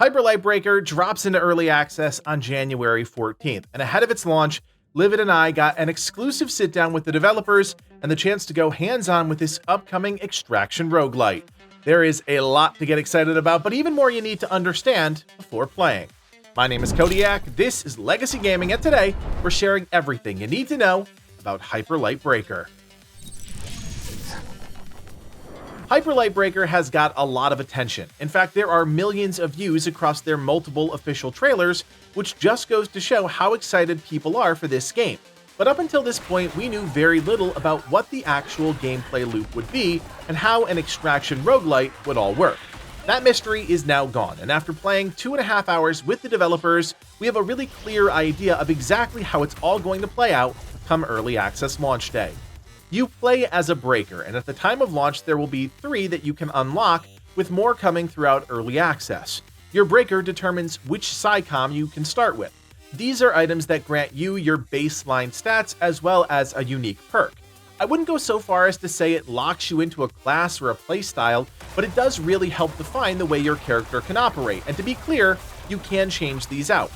Hyper Light Breaker drops into early access on January 14th, and ahead of its launch, Livid and I got an exclusive sit-down with the developers and the chance to go hands-on with this upcoming extraction roguelite. There is a lot to get excited about, but even more you need to understand before playing. My name is Kodiak, this is Legacy Gaming, and today we're sharing everything you need to know about Hyper Light Breaker. Hyper Light Breaker has got a lot of attention. In fact, there are millions of views across their multiple official trailers, which just goes to show how excited people are for this game. But up until this point, we knew very little about what the actual gameplay loop would be and how an extraction roguelite would all work. That mystery is now gone, and after playing 2.5 hours with the developers, we have a really clear idea of exactly how it's all going to play out come early access launch day. You play as a breaker, and at the time of launch there will be 3 that you can unlock, with more coming throughout early access. Your breaker determines which SciComm you can start with. These are items that grant you your baseline stats as well as a unique perk. I wouldn't go so far as to say it locks you into a class or a playstyle, but it does really help define the way your character can operate, and to be clear, you can change these out.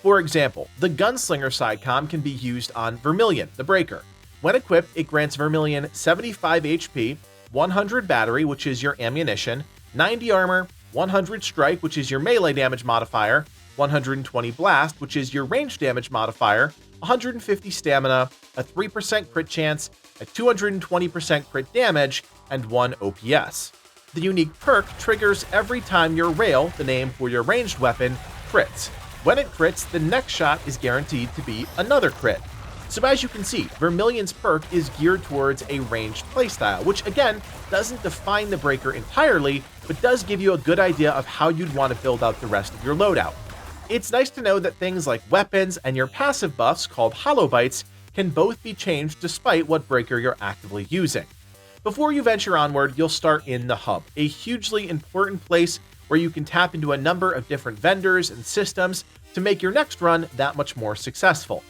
For example, the Gunslinger SciComm can be used on Vermilion, the breaker. When equipped, it grants Vermilion 75 HP, 100 battery, which is your ammunition, 90 armor, 100 strike, which is your melee damage modifier, 120 blast, which is your range damage modifier, 150 stamina, a 3% crit chance, a 220% crit damage, and 1 OPS. The unique perk triggers every time your rail, the name for your ranged weapon, crits. When it crits, the next shot is guaranteed to be another crit. So as you can see, Vermilion's perk is geared towards a ranged playstyle, which again, doesn't define the breaker entirely, but does give you a good idea of how you'd want to build out the rest of your loadout. It's nice to know that things like weapons and your passive buffs, called Hollow Bites, can both be changed despite what breaker you're actively using. Before you venture onward, you'll start in the hub, a hugely important place where you can tap into a number of different vendors and systems to make your next run that much more successful.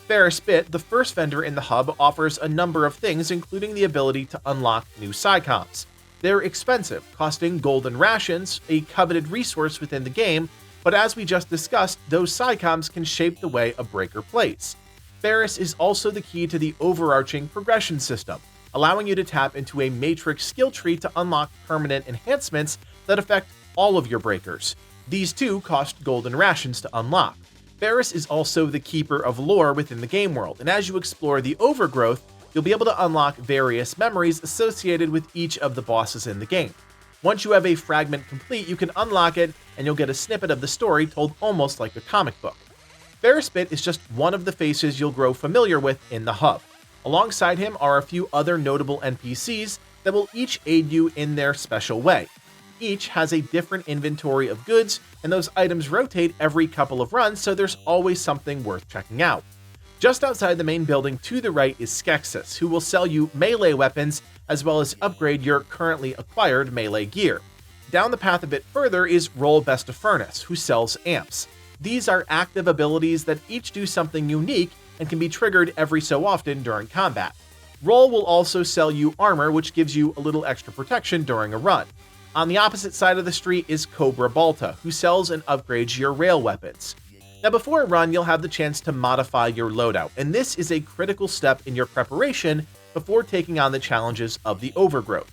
Ferris Bit, the first vendor in the hub, offers a number of things, including the ability to unlock new SciComms. They're expensive, costing golden rations, a coveted resource within the game, but as we just discussed, those SciComms can shape the way a breaker plays. Ferris is also the key to the overarching progression system, allowing you to tap into a matrix skill tree to unlock permanent enhancements that affect all of your breakers. These too cost golden rations to unlock. Ferris is also the keeper of lore within the game world, and as you explore the overgrowth, you'll be able to unlock various memories associated with each of the bosses in the game. Once you have a fragment complete, you can unlock it, and you'll get a snippet of the story told almost like a comic book. Ferris Bit is just one of the faces you'll grow familiar with in the hub. Alongside him are a few other notable NPCs that will each aid you in their special way. Each has a different inventory of goods, and those items rotate every couple of runs, so there's always something worth checking out. Just outside the main building to the right is Skeksis, who will sell you melee weapons as well as upgrade your currently acquired melee gear. Down the path a bit further is Roll Best of Furnace, who sells amps. These are active abilities that each do something unique and can be triggered every so often during combat. Roll will also sell you armor, which gives you a little extra protection during a run. On the opposite side of the street is Cobra Balta, who sells and upgrades your rail weapons. Now before a run, you'll have the chance to modify your loadout, and this is a critical step in your preparation before taking on the challenges of the overgrowth.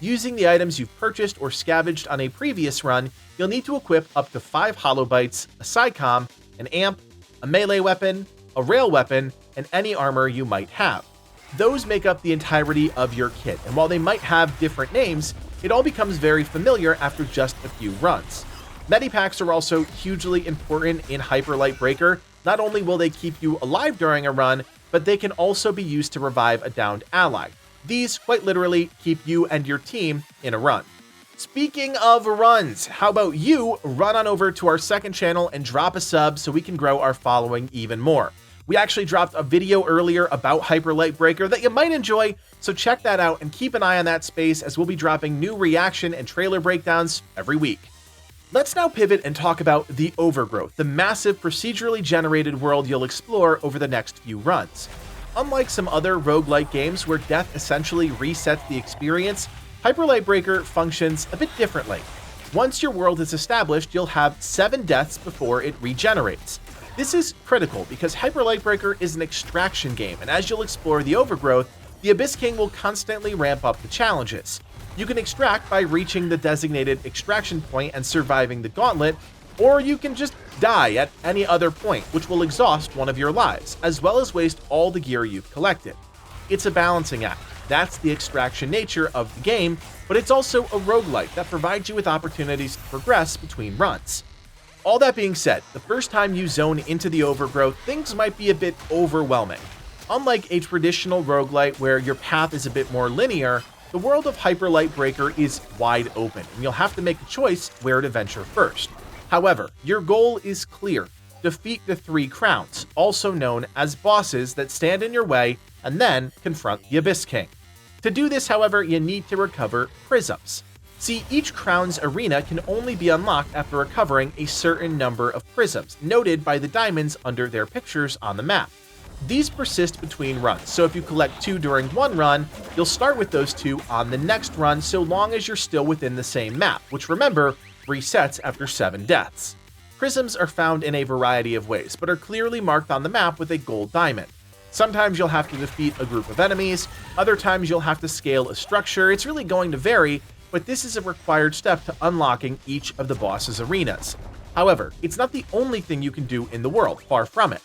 Using the items you've purchased or scavenged on a previous run, you'll need to equip up to 5 Hollow Bites, a SciComm, an amp, a melee weapon, a rail weapon, and any armor you might have. Those make up the entirety of your kit, and while they might have different names, it all becomes very familiar after just a few runs. Medipacks are also hugely important in Hyper Light Breaker. Not only will they keep you alive during a run, but they can also be used to revive a downed ally. These quite literally keep you and your team in a run. Speaking of runs, how about you run on over to our second channel and drop a sub so we can grow our following even more. We actually dropped a video earlier about Hyper Light Breaker that you might enjoy, so check that out and keep an eye on that space as we'll be dropping new reaction and trailer breakdowns every week. Let's now pivot and talk about the Overgrowth, the massive procedurally generated world you'll explore over the next few runs. Unlike some other roguelike games where death essentially resets the experience, Hyper Light Breaker functions a bit differently. Once your world is established, you'll have 7 deaths before it regenerates. This is critical because Hyper Lightbreaker is an extraction game, and as you'll explore the overgrowth, the Abyss King will constantly ramp up the challenges. You can extract by reaching the designated extraction point and surviving the gauntlet, or you can just die at any other point, which will exhaust one of your lives, as well as waste all the gear you've collected. It's a balancing act. That's the extraction nature of the game, but it's also a roguelike that provides you with opportunities to progress between runs. All that being said, the first time you zone into the overgrowth, things might be a bit overwhelming. Unlike a traditional roguelite where your path is a bit more linear, the world of Hyper Lightbreaker is wide open, and you'll have to make a choice where to venture first. However, your goal is clear. Defeat the 3 crowns, also known as bosses that stand in your way, and then confront the Abyss King. To do this, however, you need to recover prisms. See, each crown's arena can only be unlocked after recovering a certain number of prisms, noted by the diamonds under their pictures on the map. These persist between runs, so if you collect 2 during one run, you'll start with those 2 on the next run so long as you're still within the same map, which remember, resets after 7 deaths. Prisms are found in a variety of ways, but are clearly marked on the map with a gold diamond. Sometimes you'll have to defeat a group of enemies, other times you'll have to scale a structure. It's really going to vary, but this is a required step to unlocking each of the boss's arenas. However, it's not the only thing you can do in the world, far from it.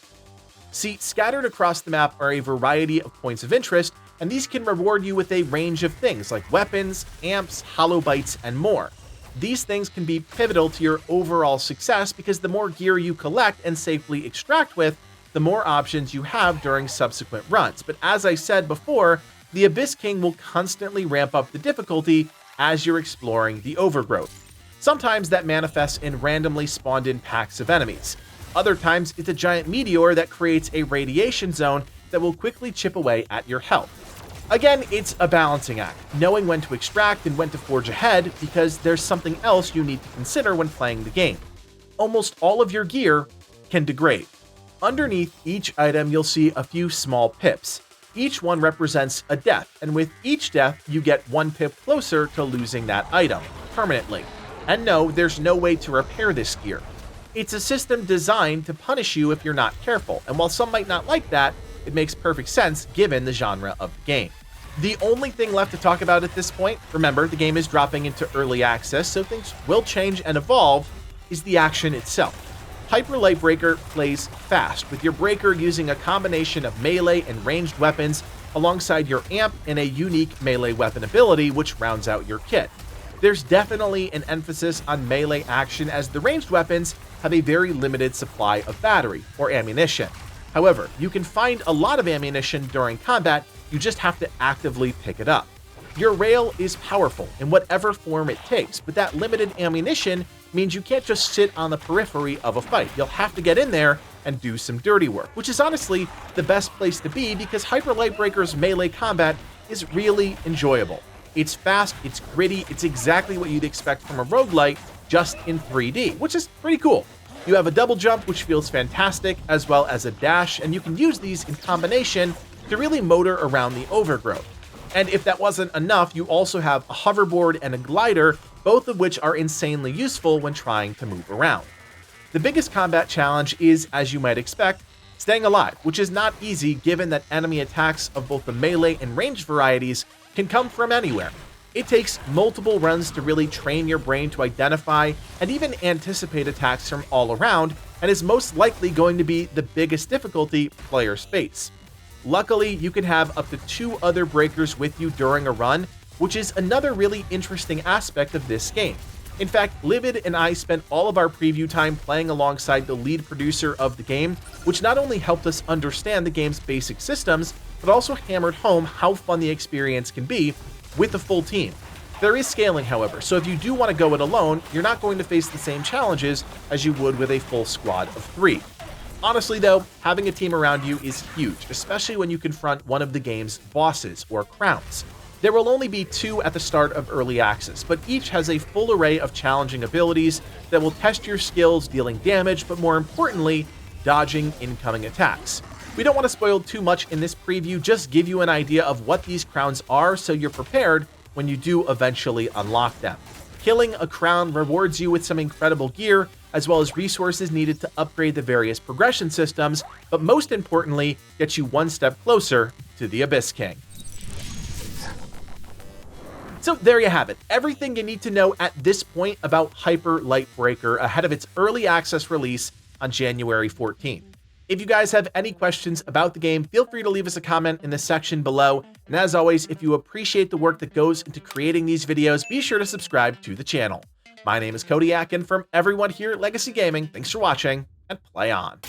See, scattered across the map are a variety of points of interest, and these can reward you with a range of things like weapons, amps, hollow bites, and more. These things can be pivotal to your overall success because the more gear you collect and safely extract with, the more options you have during subsequent runs. But as I said before, the Abyss King will constantly ramp up the difficulty as you're exploring the overgrowth. Sometimes that manifests in randomly spawned in packs of enemies. Other times it's a giant meteor that creates a radiation zone that will quickly chip away at your health. Again, it's a balancing act, knowing when to extract and when to forge ahead because there's something else you need to consider when playing the game. Almost all of your gear can degrade. Underneath each item, you'll see a few small pips. Each one represents a death, and with each death, you get 1 pip closer to losing that item, permanently. And no, there's no way to repair this gear. It's a system designed to punish you if you're not careful, and while some might not like that, it makes perfect sense given the genre of the game. The only thing left to talk about at this point, remember, the game is dropping into early access, so things will change and evolve, is the action itself. Hyper Lightbreaker plays fast, with your breaker using a combination of melee and ranged weapons alongside your amp and a unique melee weapon ability which rounds out your kit. There's definitely an emphasis on melee action as the ranged weapons have a very limited supply of battery or ammunition. However, you can find a lot of ammunition during combat, you just have to actively pick it up. Your rail is powerful in whatever form it takes, but that limited ammunition means you can't just sit on the periphery of a fight. You'll have to get in there and do some dirty work, which is honestly the best place to be because Hyper Lightbreaker's melee combat is really enjoyable. It's fast, it's gritty, it's exactly what you'd expect from a roguelite, just in 3D, which is pretty cool. You have a double jump, which feels fantastic, as well as a dash, and you can use these in combination to really motor around the overgrowth. And if that wasn't enough, you also have a hoverboard and a glider, both of which are insanely useful when trying to move around. The biggest combat challenge is, as you might expect, staying alive, which is not easy given that enemy attacks of both the melee and ranged varieties can come from anywhere. It takes multiple runs to really train your brain to identify and even anticipate attacks from all around, and is most likely going to be the biggest difficulty players face. Luckily, you can have up to 2 other breakers with you during a run, which is another really interesting aspect of this game. In fact, Livid and I spent all of our preview time playing alongside the lead producer of the game, which not only helped us understand the game's basic systems, but also hammered home how fun the experience can be with the full team. There is scaling, however, so if you do want to go it alone, you're not going to face the same challenges as you would with a full squad of 3. Honestly though, having a team around you is huge, especially when you confront one of the game's bosses, or crowns. There will only be 2 at the start of early access, but each has a full array of challenging abilities that will test your skills dealing damage, but more importantly, dodging incoming attacks. We don't want to spoil too much in this preview, just give you an idea of what these crowns are so you're prepared when you do eventually unlock them. Killing a crown rewards you with some incredible gear, as well as resources needed to upgrade the various progression systems, but most importantly, gets you one step closer to the Abyss King. So there you have it, everything you need to know at this point about Hyper Light Breaker ahead of its early access release on January 14th. If you guys have any questions about the game, feel free to leave us a comment in the section below. And as always, if you appreciate the work that goes into creating these videos, be sure to subscribe to the channel. My name is Kodiak, and from everyone here at Legacy Gaming, thanks for watching, and play on.